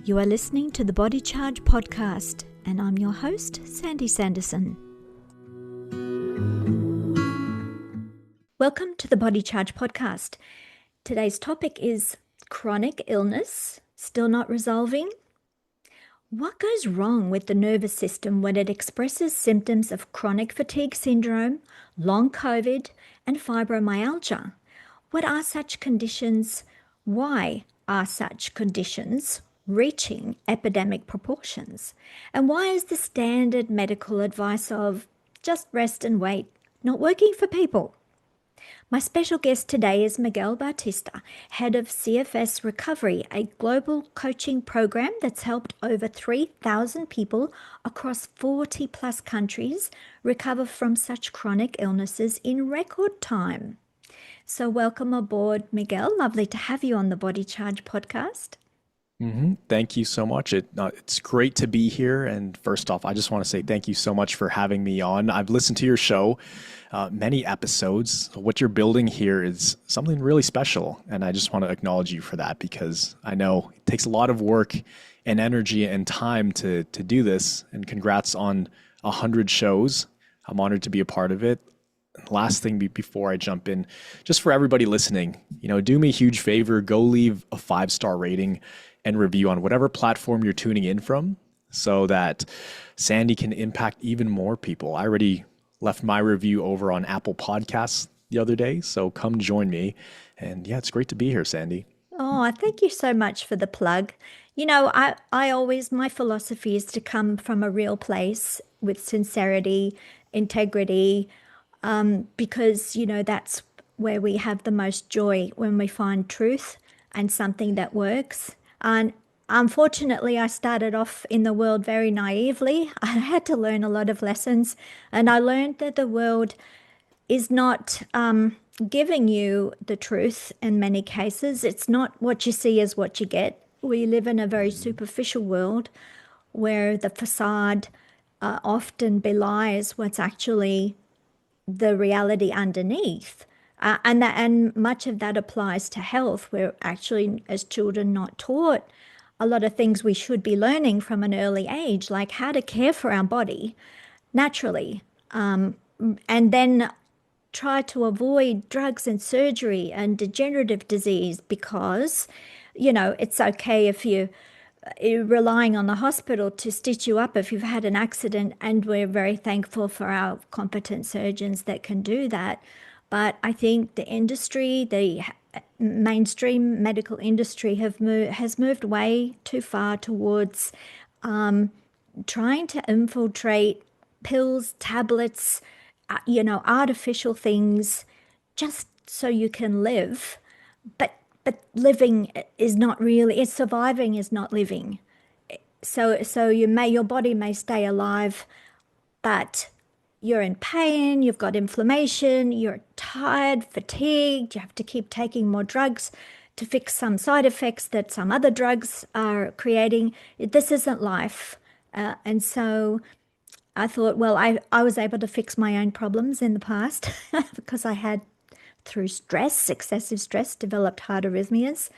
You are listening to the Body Charge podcast, and I'm your host, Sandy Sanderson. Welcome to the Body Charge podcast. Today's topic is chronic illness, still not resolving. What goes wrong with the nervous system when it expresses symptoms of chronic fatigue syndrome, long COVID, and fibromyalgia? What are such conditions? Why are such conditions reaching epidemic proportions? And why is the standard medical advice of just rest and wait not working for people? My special guest today is Miguel Bautista, head of CFS Recovery, a global coaching program that's helped over 3,000 people across 40 plus countries recover from such chronic illnesses in record time. So welcome aboard, Miguel. Lovely to have you on the Body Charge podcast. Thank you so much. It's great to be here. And first off, I just want to say thank you so much for having me on. I've listened to your show, many episodes. What you're building here is something really special. And I just want to acknowledge you for that because I know it takes a lot of work and energy and time to do this. And congrats on 100 shows. I'm honored to be a part of it. Last thing before I jump in, just for everybody listening, do me a huge favor, go leave a 5-star rating and review on whatever platform you're tuning in from so that Sandy can impact even more people. I already left my review over on Apple Podcasts the other day, so come join me. And yeah, it's great to be here, Sandy. Oh, thank you so much for the plug. I always, my philosophy is to come from a real place with sincerity, integrity, because, that's where we have the most joy, when we find truth and something that works. And unfortunately, I started off in the world very naively. I had to learn a lot of lessons, and I learned that the world is not giving you the truth in many cases. It's not what you see is what you get. We live in a very superficial world where the facade often belies what's actually the reality underneath. And much of that applies to health. We're actually, as children, not taught a lot of things we should be learning from an early age, like how to care for our body naturally, and then try to avoid drugs and surgery and degenerative disease because, it's okay if you're relying on the hospital to stitch you up if you've had an accident, and we're very thankful for our competent surgeons that can do that. But I think the industry, the mainstream medical industry has moved way too far towards trying to infiltrate pills, tablets, artificial things just so you can live. But living is not really, surviving is not living. So your body may stay alive, but you're in pain, you've got inflammation, you're tired, fatigued, you have to keep taking more drugs to fix some side effects that some other drugs are creating. This isn't life. And so I thought, well, I was able to fix my own problems in the past because I had, through stress, excessive stress, developed heart arrhythmias.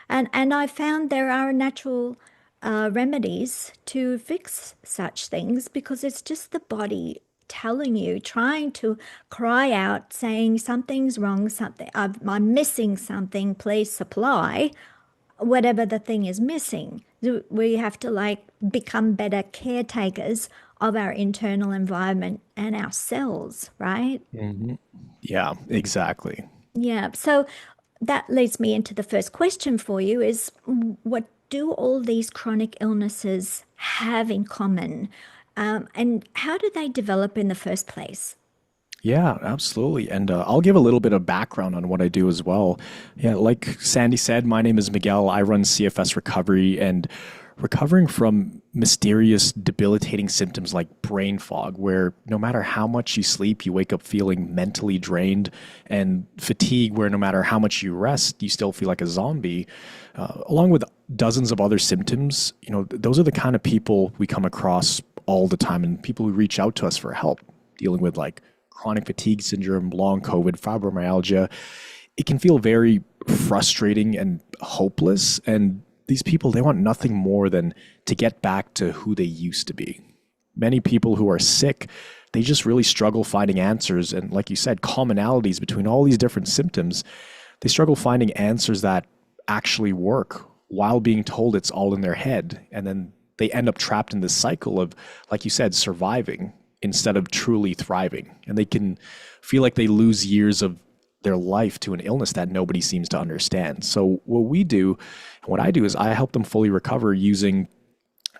And I found there are natural remedies to fix such things because it's just the body telling you, trying to cry out, saying something's wrong, I'm missing something, please supply whatever the thing is missing. We have to become better caretakers of our internal environment and our cells, right? Yeah, exactly. Yeah. So that leads me into the first question for you is, what do all these chronic illnesses have in common? And how do they develop in the first place? Yeah, absolutely. And I'll give a little bit of background on what I do as well. Yeah, like Sandy said, my name is Miguel. I run CFS Recovery, and recovering from mysterious, debilitating symptoms like brain fog, where no matter how much you sleep, you wake up feeling mentally drained, and fatigue, where no matter how much you rest, you still feel like a zombie, along with dozens of other symptoms. Those are the kind of people we come across all the time, and people who reach out to us for help dealing with chronic fatigue syndrome, long COVID, fibromyalgia. It can feel very frustrating and hopeless, and these people, they want nothing more than to get back to who they used to be. Many people who are sick, they just really struggle finding answers. And like you said, commonalities between all these different symptoms, they struggle finding answers that actually work while being told it's all in their head. And then they end up trapped in this cycle of, like you said, surviving instead of truly thriving. And they can feel like they lose years of their life to an illness that nobody seems to understand. So what I do is I help them fully recover using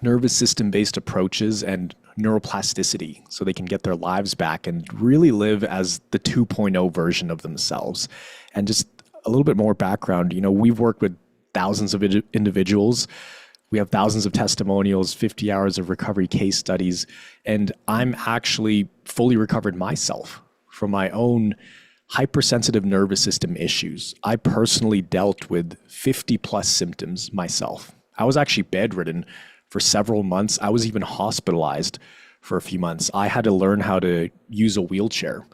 nervous system based approaches and neuroplasticity so they can get their lives back and really live as the 2.0 version of themselves. And just a little bit more background, we've worked with thousands of individuals. We have thousands of testimonials, 50 hours of recovery case studies, and I'm actually fully recovered myself from my own hypersensitive nervous system issues. I personally dealt with 50 plus symptoms myself. I was actually bedridden for several months. I was even hospitalized for a few months. I had to learn how to use a wheelchair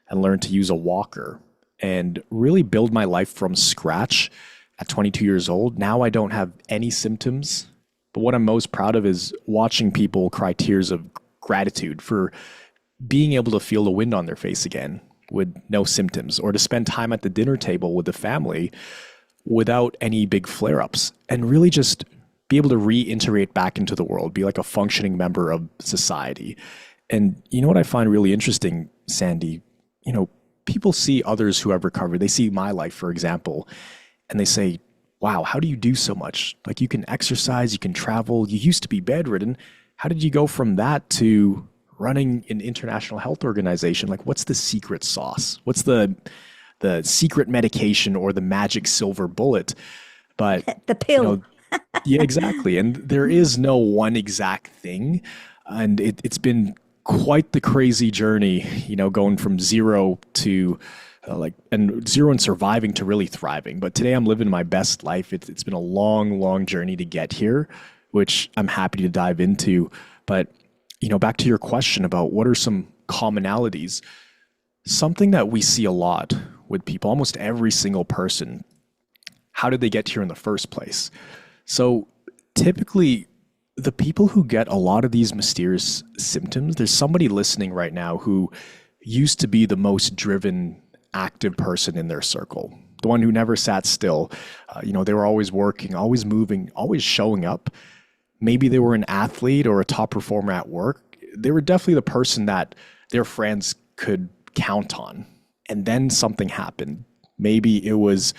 and learn to use a walker and really build my life from scratch at 22 years old. Now I don't have any symptoms, but what I'm most proud of is watching people cry tears of gratitude for being able to feel the wind on their face again with no symptoms, or to spend time at the dinner table with the family without any big flare-ups, and really just be able to reintegrate back into the world, be like a functioning member of society. And you know what I find really interesting, Sandy? People see others who have recovered. They see my life, for example, and they say, wow, how do you do so much? Like, you can exercise, you can travel, you used to be bedridden. How did you go from that to running an international health organization? Like, what's the secret sauce? What's the secret medication or the magic silver bullet? But The pill. yeah, exactly. And there is no one exact thing. And it's been quite the crazy journey, going from zero to zero and surviving to really thriving. But today I'm living my best life. It's been a long, long journey to get here, which I'm happy to dive into. But back to your question about what are some commonalities, something that we see a lot with people, almost every single person, how did they get here in the first place? So typically, the people who get a lot of these mysterious symptoms, there's somebody listening right now who used to be the most driven, active person in their circle, the one who never sat still. They were always working, always moving, always showing up. Maybe they were an athlete or a top performer at work. They were definitely the person that their friends could count on. And then something happened. Maybe it was,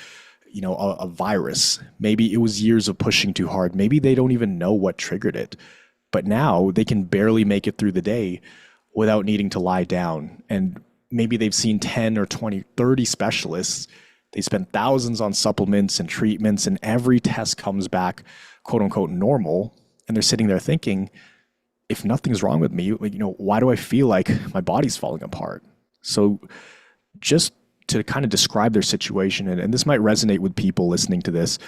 a virus. Maybe it was years of pushing too hard. Maybe they don't even know what triggered it. But now they can barely make it through the day without needing to lie down. And maybe they've seen 10 or 20, 30 specialists. They spend thousands on supplements and treatments, and every test comes back, quote unquote, normal. And they're sitting there thinking, if nothing's wrong with me, why do I feel like my body's falling apart? So just to kind of describe their situation, and this might resonate with people listening to this,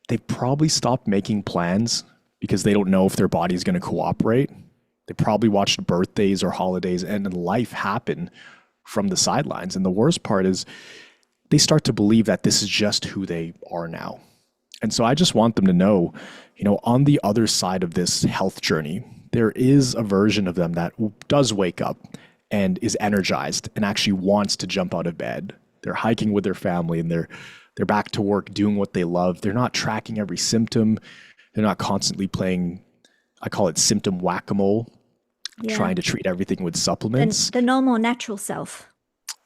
they've probably stopped making plans because they don't know if their body is going to cooperate. They probably watched birthdays or holidays and life happen from the sidelines. And the worst part is they start to believe that this is just who they are now. And so I just want them to know, on the other side of this health journey, there is a version of them that does wake up and is energized and actually wants to jump out of bed. They're hiking with their family and they're back to work doing what they love. They're not tracking every symptom. They're not constantly playing, I call it symptom whack-a-mole, trying to treat everything with supplements. The normal, natural self.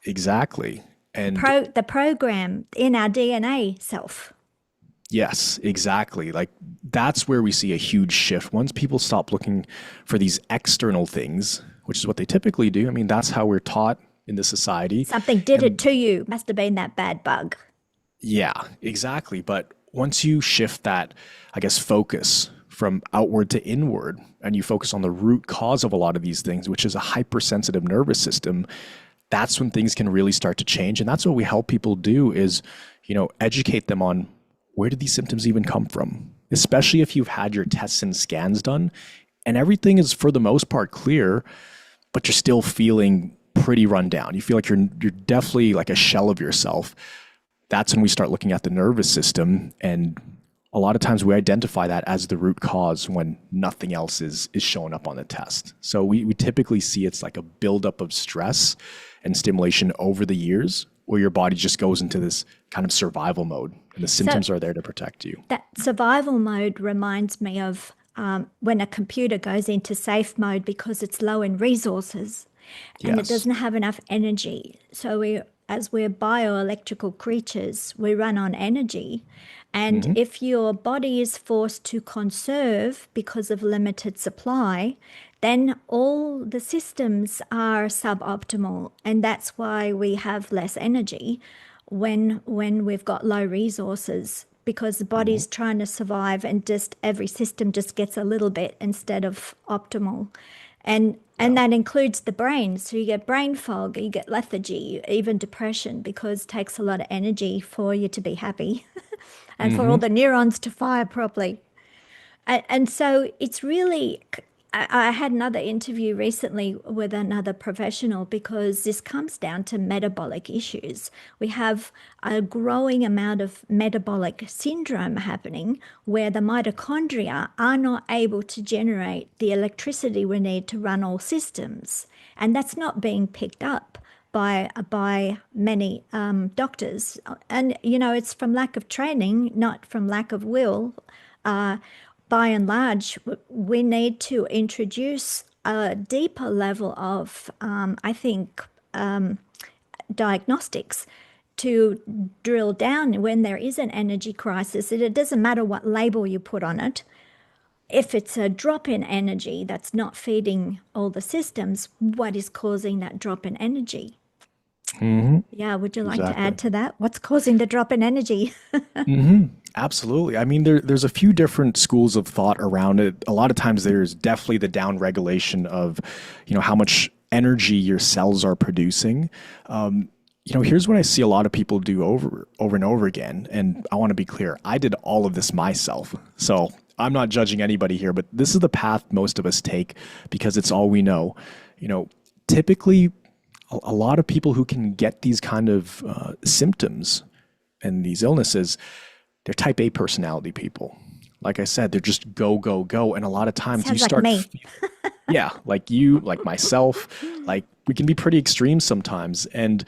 Exactly. And the program in our DNA self. Yes, exactly. Like, that's where we see a huge shift. Once people stop looking for these external things, which is what they typically do. I mean, that's how we're taught in the society. Something did it to you. Must have been that bad bug. Yeah, exactly. But once you shift that, I guess, focus from outward to inward, and you focus on the root cause of a lot of these things, which is a hypersensitive nervous system, that's when things can really start to change. And that's what we help people do is, educate them on, where did these symptoms even come from? Especially if you've had your tests and scans done and everything is for the most part clear, but you're still feeling pretty run down. You feel like you're definitely like a shell of yourself. That's when we start looking at the nervous system and a lot of times we identify that as the root cause when nothing else is showing up on the test. So we typically see it's like a buildup of stress and stimulation over the years where your body just goes into this kind of survival mode and the So symptoms are there to protect you. that survival mode reminds me of when a computer goes into safe mode because it's low in resources and it Yes. doesn't have enough energy. So as we're bioelectrical creatures, we run on energy. And Hmm. if your body is forced to conserve because of limited supply, then all the systems are suboptimal. And that's why we have less energy when we've got low resources because the Hmm. body's trying to survive and just every system just gets a little bit instead of optimal. And Yeah. that includes the brain. So you get brain fog, you get lethargy, even depression, because it takes a lot of energy for you to be happy and for all Hmm. the neurons to fire properly. And so it's really, I had another interview recently with another professional because this comes down to metabolic issues. We have a growing amount of metabolic syndrome happening where the mitochondria are not able to generate the electricity we need to run all systems. And that's not being picked up by many doctors. And, you know, it's from lack of training, not from lack of will. By and large, we need to introduce a deeper level of, I think, diagnostics to drill down when there is an energy crisis. It doesn't matter what label you put on it. If it's a drop in energy that's not feeding all the systems, what is causing that drop in energy? Hmm. Yeah, would you like to Exactly. add to that? What's causing the drop in energy? Hmm. Absolutely. I mean, there's a few different schools of thought around it. A lot of times there's definitely the down regulation of, how much energy your cells are producing. Here's what I see a lot of people do over and over again. And I want to be clear, I did all of this myself. So I'm not judging anybody here, but this is the path most of us take because it's all we know. You know, typically a lot of people who can get these kind of symptoms and these illnesses, they're type A personality people. Like I said, they're just go, go, go. And a lot of times you Sounds like start, me. yeah, like you, like myself, like we can be pretty extreme sometimes. And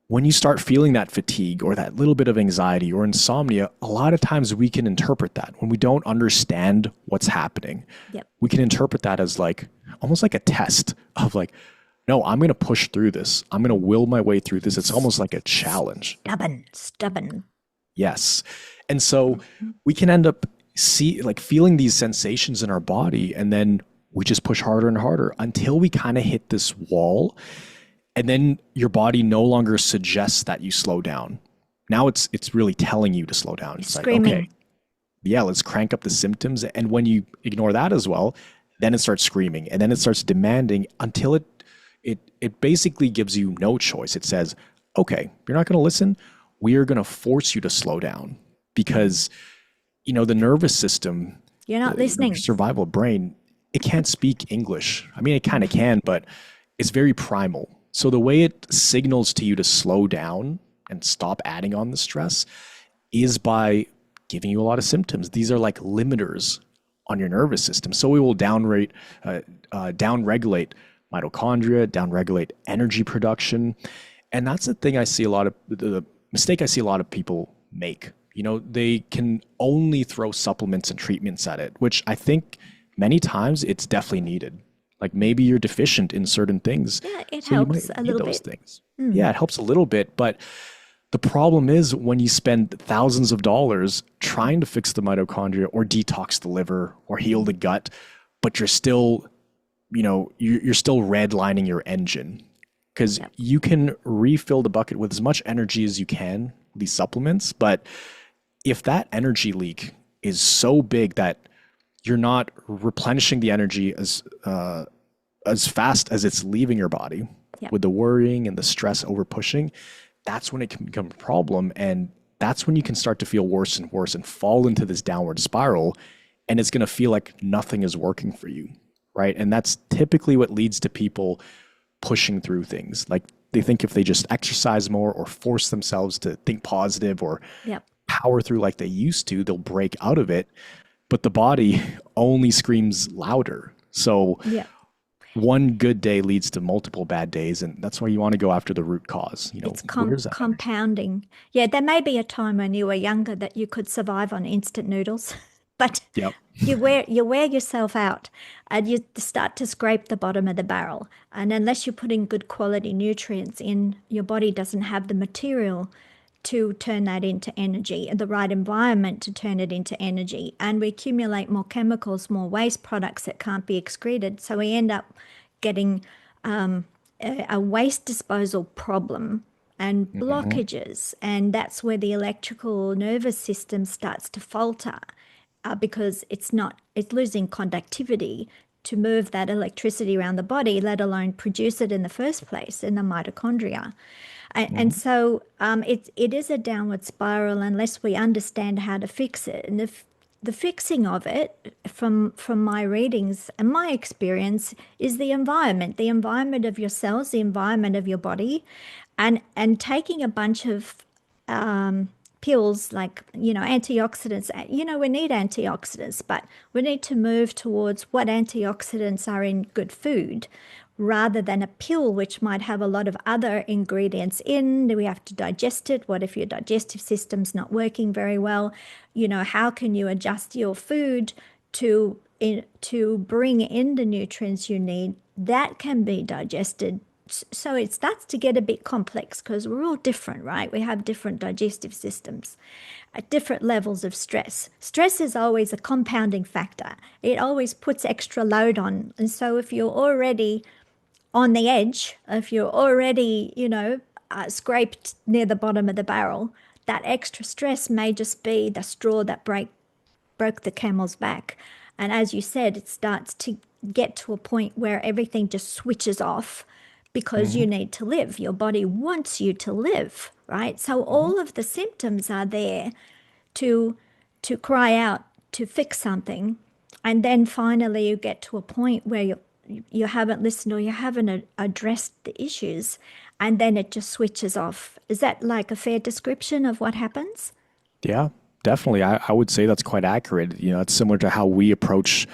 when you start feeling that fatigue or that little bit of anxiety or insomnia, a lot of times we can interpret that when we don't understand what's happening. Yep. We can interpret that as like almost like a test of like, no, I'm going to push through this. I'm going to will my way through this. It's almost like a challenge. Stubborn, stubborn. Yes. And so we can end up feeling these sensations in our body and then we just push harder and harder until we kind of hit this wall and then your body no longer suggests that you slow down. Now it's really telling you to slow down. You're It's like, okay, screaming. yeah, let's crank up the symptoms. And when you ignore that as well, then it starts screaming and then it starts demanding until it basically gives you no choice. It says, okay, you're not going to listen. We are going to force you to slow down because, the nervous system, You're not your listening. survival brain, it can't speak English. I mean, it kind of can, but it's very primal. So the way it signals to you to slow down and stop adding on the stress is by giving you a lot of symptoms. These are like limiters on your nervous system. So we will downregulate mitochondria, downregulate energy production. And that's the thing I see a lot of the mistake I see a lot of people make. They can only throw supplements and treatments at it, which I think many times it's definitely needed. Like maybe you're deficient in certain things, Yeah, it so you helps might a need little those bit. things. Yeah, it helps a little bit, but the problem is when you spend thousands of dollars trying to fix the mitochondria or detox the liver or heal the gut, but you're still, you're still redlining your engine because Yep. you can refill the bucket with as much energy as you can, these supplements. But if that energy leak is so big that you're not replenishing the energy as fast as it's leaving your body Yep. with the worrying and the stress over pushing, that's when it can become a problem. And that's when you can start to feel worse and worse and fall into this downward spiral. And it's going to feel like nothing is working for you. Right. And that's typically what leads to people pushing through things. Like they think if they just exercise more or force themselves to think positive or Yep. power through like they used to, they'll break out of it, but the body only screams louder. So Yeah. one good day leads to multiple bad days, and that's why you want to go after the root cause. It's Where's that energy? compounding. Yeah, there may be a time when you were younger that you could survive on instant noodles, but Yep. you wear yourself out and you start to scrape the bottom of the barrel. And unless you're putting good quality nutrients in, your body doesn't have the material to turn that into energy and the right environment to turn it into energy. And we accumulate more chemicals, more waste products that can't be excreted. So we end up getting a waste disposal problem and Hmm. blockages. And that's where the electrical nervous system starts to falter because it's losing conductivity to move that electricity around the body, let alone produce it in the first place in the mitochondria. And Hmm. so it is a downward spiral unless we understand how to fix it. And the fixing of it, from my readings and my experience, is the environment of your cells, the environment of your body, and taking a bunch of pills like, antioxidants. We need antioxidants, but we need to move towards what antioxidants are in good food rather than a pill which might have a lot of other ingredients in. Do we have to digest it? What if your digestive system's not working very well? How can you adjust your food to bring in the nutrients you need that can be digested? So it starts to get a bit complex because we're all different, right? We have different digestive systems at different levels of stress. Stress is always a compounding factor. It always puts extra load on. And so if you're already on the edge, if you're already, scraped near the bottom of the barrel, that extra stress may just be the straw that broke the camel's back. And as you said, it starts to get to a point where everything just switches off because you Hmm. need to live. Your body wants you to live, right? So Hmm. all of the symptoms are there to cry out to fix something. And then finally you get to a point where you haven't listened or you haven't addressed the issues, and then it just switches off. Is that like a fair description of what happens? Yeah, definitely. I would say that's quite accurate. It's similar to how we approach,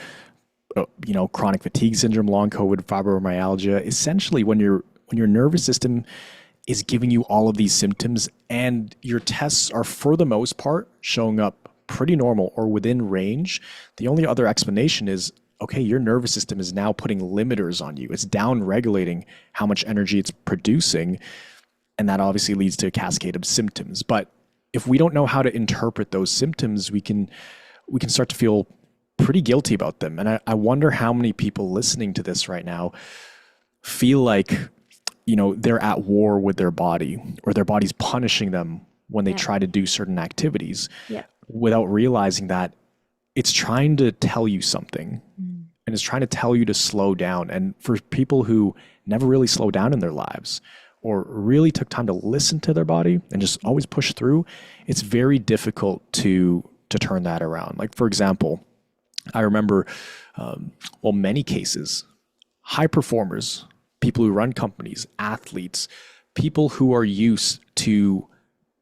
chronic fatigue syndrome, long COVID, fibromyalgia. Essentially, when your nervous system is giving you all of these symptoms and your tests are for the most part showing up pretty normal or within range, the only other explanation is, okay, your nervous system is now putting limiters on you. It's down regulating how much energy it's producing, and that obviously leads to a cascade of symptoms. But if we don't know how to interpret those symptoms, we can start to feel pretty guilty about them. And I wonder how many people listening to this right now feel like, they're at war with their body or their body's punishing them when they Yeah. try to do certain activities Yeah. without realizing that it's trying to tell you something, Mm. and it's trying to tell you to slow down. And for people who never really slow down in their lives or really took time to listen to their body and just always push through, it's very difficult to turn that around. Like, for example, I remember, many cases, high performers, people who run companies, athletes, people who are used to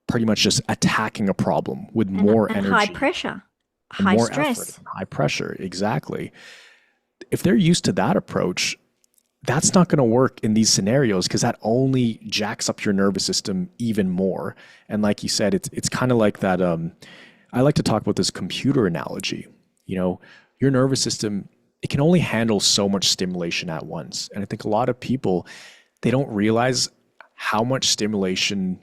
pretty much just attacking a problem with more And high energy pressure, and high more effort stress. and high pressure. Exactly. If they're used to that approach, that's not going to work in these scenarios because that only jacks up your nervous system even more. And like you said, it's kind of like that. I like to talk about this computer analogy. Your nervous system, it can only handle so much stimulation at once. And I think a lot of people, they don't realize how much stimulation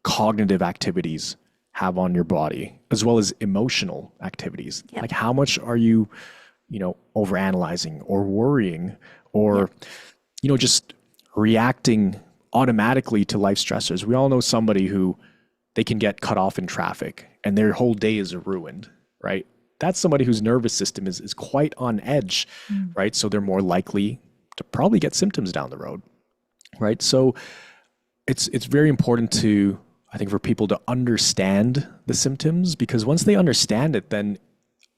cognitive activities have on your body, as well as emotional activities. Yep. Like how much are you, overanalyzing or worrying or, Yep. just reacting automatically to life stressors. We all know somebody who they can get cut off in traffic and their whole day is ruined, right? That's somebody whose nervous system is quite on edge, Mm. right? So they're more likely to probably get symptoms down the road, right? So it's very important to, I think, for people to understand the symptoms, because once they understand it, then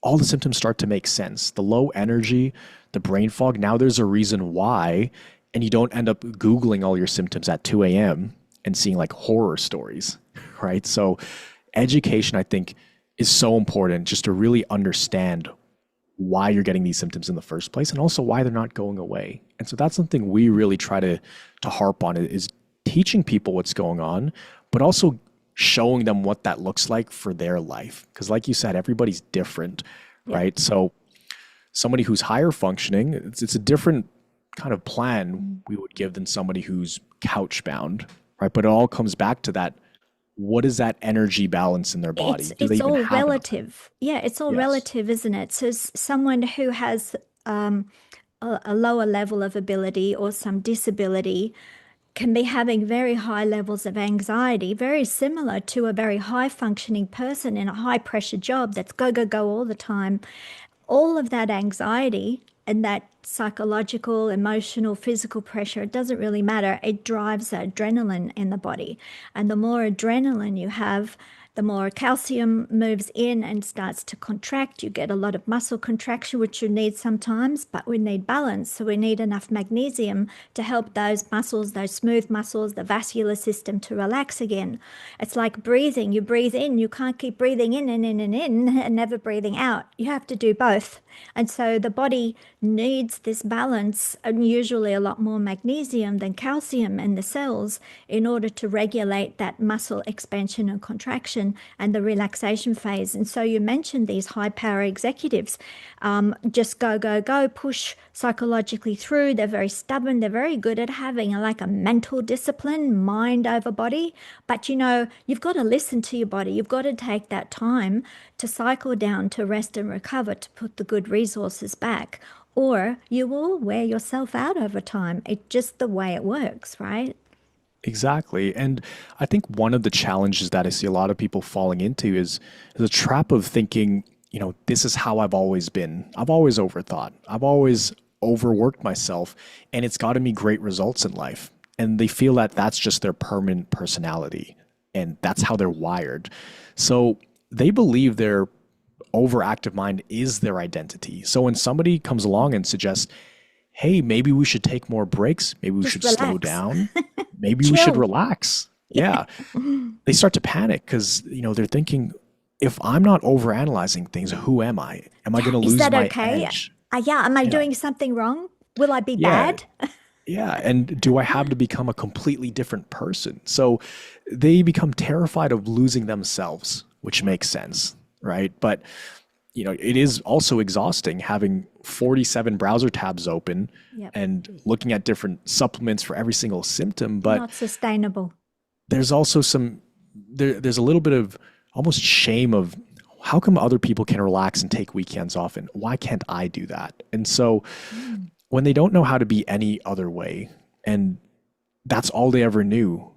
all the symptoms start to make sense. The low energy, the brain fog, now there's a reason why, and you don't end up Googling all your symptoms at 2 a.m. and seeing like horror stories, right? So education, I think, is so important just to really understand why you're getting these symptoms in the first place and also why they're not going away. And so that's something we really try to harp on is teaching people what's going on, but also showing them what that looks like for their life. Because like you said, everybody's different, Yeah. right? So somebody who's higher functioning, it's a different kind of plan we would give than somebody who's couch bound, right? But it all comes back to that. What is that energy balance in their It's body? Do they it's even all have enough energy? relative. Yeah, it's all Yes. relative, isn't it? So someone who has a lower level of ability or some disability can be having very high levels of anxiety, very similar to a very high functioning person in a high pressure job that's go, go, go all the time. All of that anxiety and that psychological, emotional, physical pressure, it doesn't really matter. It drives adrenaline in the body. And the more adrenaline you have, the more calcium moves in and starts to contract. You get a lot of muscle contraction, which you need sometimes, but we need balance. So we need enough magnesium to help those muscles, those smooth muscles, the vascular system to relax again. It's like breathing. You breathe in, you can't keep breathing in and in and in and never breathing out. You have to do both. And so the body needs this balance, and usually a lot more magnesium than calcium in the cells in order to regulate that muscle expansion and contraction and the relaxation phase. And so you mentioned these high power executives, just go, go, go, push psychologically through. They're very stubborn. They're very good at having like a mental discipline, mind over body. But you've got to listen to your body. You've got to take that time to cycle down, to rest and recover, to put the good resources back. Or you will wear yourself out over time. It's just the way it works, right? Exactly. And I think one of the challenges that I see a lot of people falling into is the trap of thinking, this is how I've always been. I've always overthought. I've always overworked myself, and it's gotten me great results in life. And they feel that that's just their permanent personality, and that's how they're wired. So they believe their overactive mind is their identity. So when somebody comes along and suggests, hey, maybe we should take more breaks. Maybe we Just should slow relax, down. Maybe we should chill. relax. Yeah. Yeah. They start to panic because, they're thinking, if I'm not overanalyzing things, who am I? Am I going Yeah. to Is lose that my okay? edge? Yeah. Am I Yeah. doing something wrong? Will I be Yeah. bad? Yeah. And do I have to become a completely different person? So they become terrified of losing themselves, which makes sense. Right. But it is also exhausting having 47 browser tabs open Yep. and looking at different supplements for every single symptom. But Not sustainable. there's also there's a little bit of almost shame of how come other people can relax and take weekends off and why can't I do that? And so Mm. when they don't know how to be any other way and that's all they ever knew,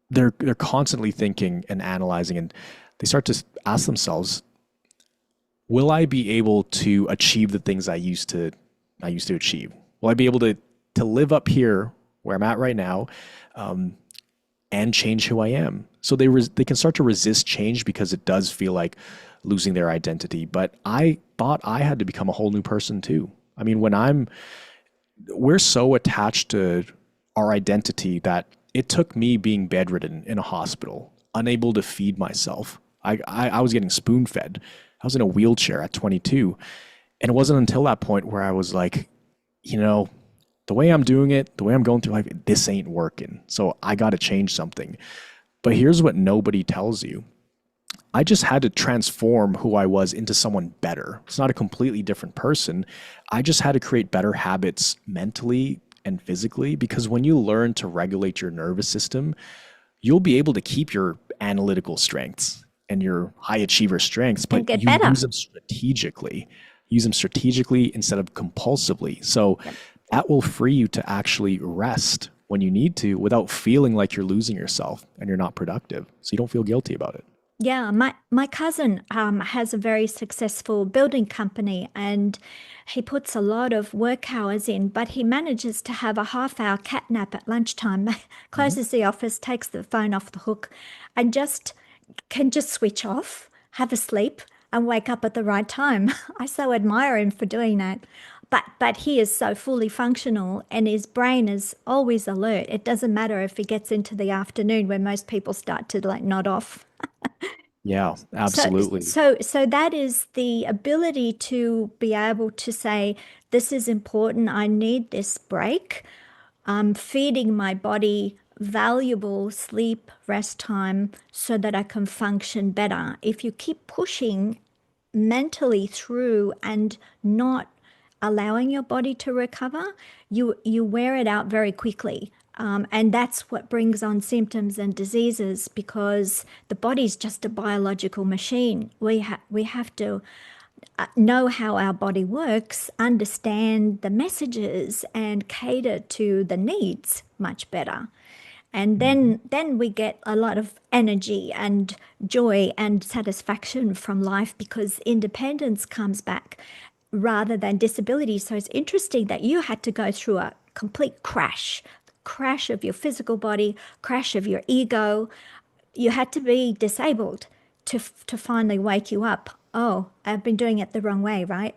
they're constantly thinking and analyzing and they start to ask themselves, will I be able to achieve the things I used to achieve? Will I be able to live up here where I'm at right now, um, and change who I am? So they can start to resist change because it does feel like losing their identity. But I thought I had to become a whole new person too. I mean, we're so attached to our identity that it took me being bedridden in a hospital, unable to feed myself. I was getting spoon fed. I was in a wheelchair at 22. And it wasn't until that point where I was like, you know, the way I'm doing it, the way I'm going through life, this ain't working. So I got to change something. But here's what nobody tells you. I just had to transform who I was into someone better. It's not a completely different person. I just had to create better habits mentally and physically because when you learn to regulate your nervous system, you'll be able to keep your analytical strengths and your high achiever strengths, And but get you better. use them strategically. Use them strategically instead of compulsively. So Yep. that will free you to actually rest when you need to without feeling like you're losing yourself and you're not productive. So you don't feel guilty about it. Yeah, my cousin has a very successful building company and he puts a lot of work hours in, but he manages to have a half-hour cat nap at lunchtime, Mhm. closes the office, takes the phone off the hook, and just switch off, have a sleep, and wake up at the right time. I so admire him for doing that. But he is so fully functional and his brain is always alert. It doesn't matter if he gets into the afternoon where most people start to like nod off. Yeah, So, absolutely. so that is the ability to be able to say, this is important. I need this break. I'm feeding my body valuable sleep, rest time so that I can function better. If you keep pushing mentally through and not allowing your body to recover, you wear it out very quickly. And that's what brings on symptoms and diseases because the body's just a biological machine. We have to know how our body works, understand the messages, and cater to the needs much better. And Mhm. then we get a lot of energy and joy and satisfaction from life because independence comes back rather than disability. So it's interesting that you had to go through a complete crash of your physical body, crash of your ego. You had to be disabled to finally wake you up. Oh, I've been doing it the wrong way, right?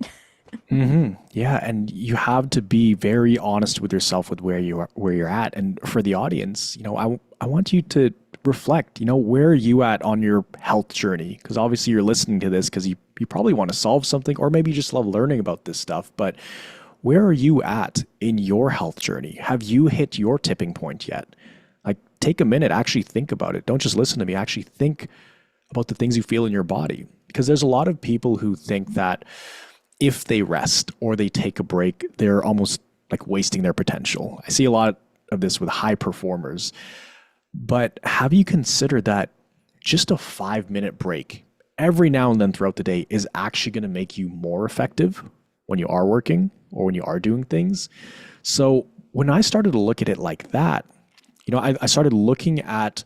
Yeah, and you have to be very honest with yourself with where you're at. And for the audience, I want you to reflect, where are you at on your health journey? Because obviously you're listening to this because you probably want to solve something, or maybe you just love learning about this stuff. But where are you at in your health journey? Have you hit your tipping point yet? Like, take a minute, actually think about it. Don't just listen to me, actually think about the things you feel in your body. Because there's a lot of people who think that if they rest or they take a break, they're almost like wasting their potential. I see a lot of this with high performers. But have you considered that just a 5 minute break every now and then throughout the day is actually going to make you more effective when you are working or when you are doing things? So when I started to look at it like that, I started looking at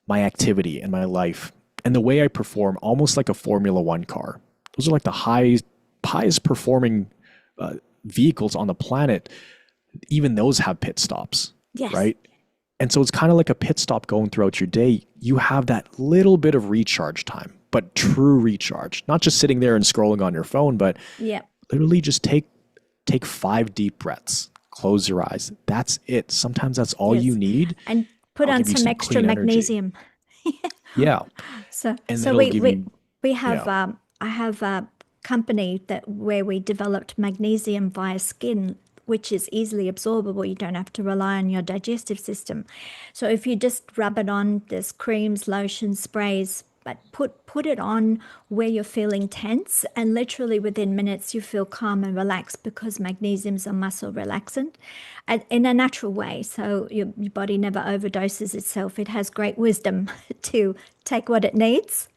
my activity and my life and the way I perform almost like a Formula One car. Those are like the highest performing vehicles on the planet. Even those have pit stops, Yes, right? And so it's kind of like a pit stop going throughout your day. You have that little bit of recharge time, but true recharge, not just sitting there and scrolling on your phone, but yeah, literally just take 5 deep breaths, close your eyes. That's it. Sometimes that's all you yes. need. And put That'll on give you some some extra clean energy. magnesium. Yeah. So, And so it'll give you, we have yeah. I have a company that where we developed magnesium via skin, which is easily absorbable. You don't have to rely on your digestive system. So if you just rub it on, there's creams, lotions, sprays, but put it on where you're feeling tense, and literally within minutes you feel calm and relaxed because magnesium's a muscle relaxant, and in a natural way. So your body never overdoses itself. It has great wisdom to take what it needs.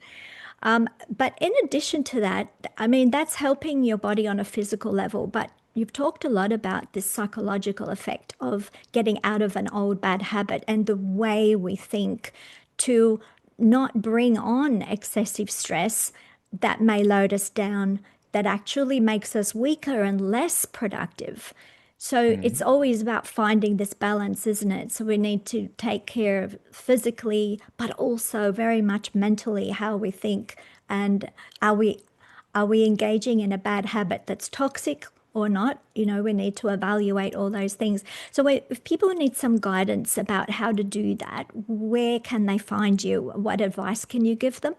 But in addition to that, I mean, that's helping your body on a physical level. But you've talked a lot about this psychological effect of getting out of an old bad habit and the way we think to not bring on excessive stress that may load us down, that actually makes us weaker and less productive. So it's Mhm. always about finding this balance, isn't it? So we need to take care of physically, but also very much mentally how we think. And are we are we engaging in a bad habit that's toxic or not? We need to evaluate all those things. So if people need some guidance about how to do that, where can they find you? What advice can you give them?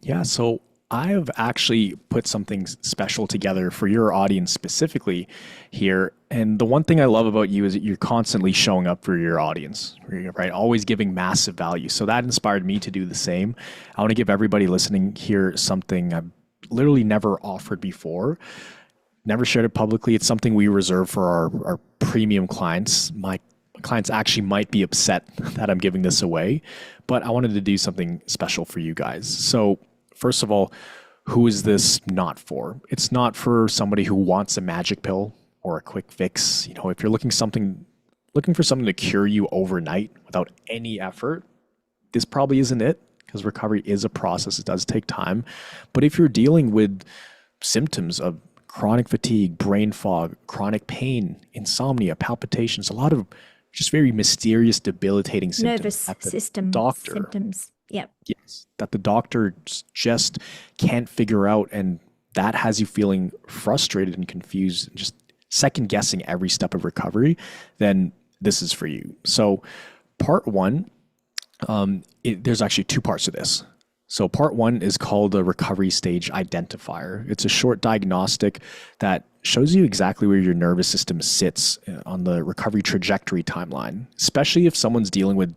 Yeah, so I have actually put something special together for your audience specifically here. And the one thing I love about you is that you're constantly showing up for your audience, right? Always giving massive value. So that inspired me to do the same. I want to give everybody listening here something I've literally never offered before, never shared it publicly. It's something we reserve for our premium clients. My clients actually might be upset that I'm giving this away, but I wanted to do something special for you guys. So, first of all, who is this not for? It's not for somebody who wants a magic pill or a quick fix. If you're looking for something to cure you overnight without any effort, this probably isn't it because recovery is a process. It does take time. But if you're dealing with symptoms of chronic fatigue, brain fog, chronic pain, insomnia, palpitations, a lot of just very mysterious, debilitating symptoms Nervous that the system doctor, symptoms. Yep. yes, that the doctor just can't figure out. And that has you feeling frustrated and confused and just second guessing every step of recovery, then this is for you. So, part one, there's actually two parts to this. So part one is called a recovery stage identifier. It's a short diagnostic that shows you exactly where your nervous system sits on the recovery trajectory timeline, especially if someone's dealing with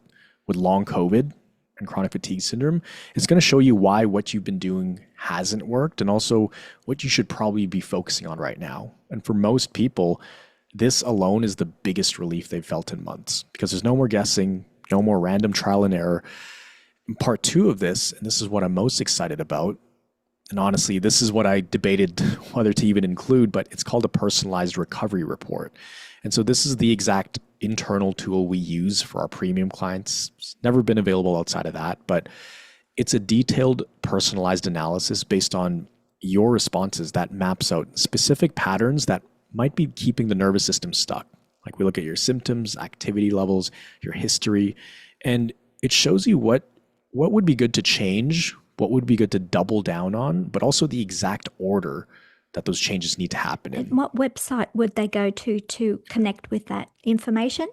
long COVID and chronic fatigue syndrome. It's going to show you why what you've been doing hasn't worked and also what you should probably be focusing on right now. And for most people, this alone is the biggest relief they've felt in months because there's no more guessing, no more random trial and error. Part two of this, and this is what I'm most excited about, and honestly, this is what I debated whether to even include, but it's called a personalized recovery report. And so this is the exact internal tool we use for our premium clients. It's never been available outside of that, but it's a detailed personalized analysis based on your responses that maps out specific patterns that might be keeping the nervous system stuck. Like we look at your symptoms, activity levels, your history, and it shows you what would be good to change, what would be good to double down on, but also the exact order that those changes need to happen in. And what website would they go to connect with that information?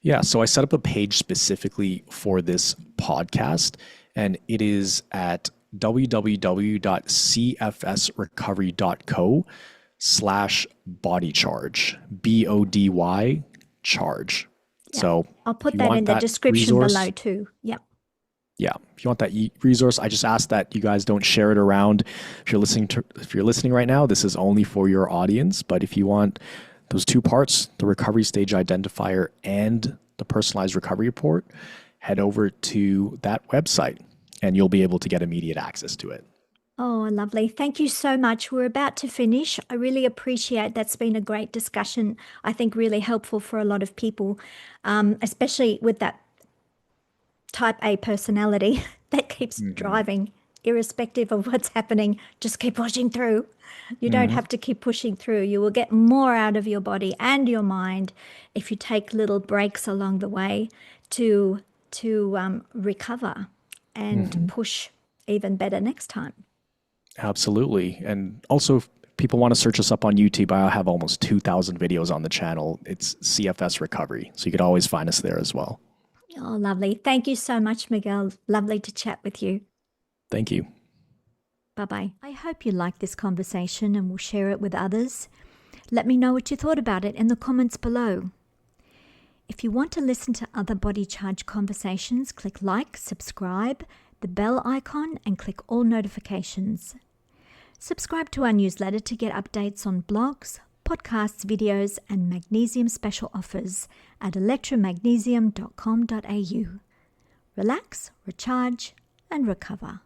Yeah, so I set up a page specifically for this podcast, and it is at www.cfsrecovery.co/bodycharge, BODY charge. Yeah. So I'll put that in the description below too. Yeah. Yeah, if you want that resource, I just ask that you guys don't share it around. If you're listening right now, this is only for your audience. But if you want those two parts, the recovery stage identifier and the personalized recovery report, head over to that website and you'll be able to get immediate access to it. Oh, lovely. Thank you so much. We're about to finish. I really appreciate that's been a great discussion. I think really helpful for a lot of people, especially with that type A personality that keeps driving, irrespective of what's happening. Just keep pushing through. You don't have to keep pushing through. You will get more out of your body and your mind if you take little breaks along the way to recover and push even better next time. Absolutely. And also, if people want to search us up on YouTube, I have almost 2,000 videos on the channel. It's CFS Recovery. So you could always find us there as well. Oh, lovely. Thank you so much, Miguel. Lovely to chat with you. Thank you. Bye-bye. I hope you liked this conversation and will share it with others. Let me know what you thought about it in the comments below. If you want to listen to other Body Charge conversations, click like, subscribe, the bell icon, and click all notifications. Subscribe to our newsletter to get updates on blogs, podcasts, videos, and magnesium special offers at electromagnesium.com.au. Relax, recharge, and recover.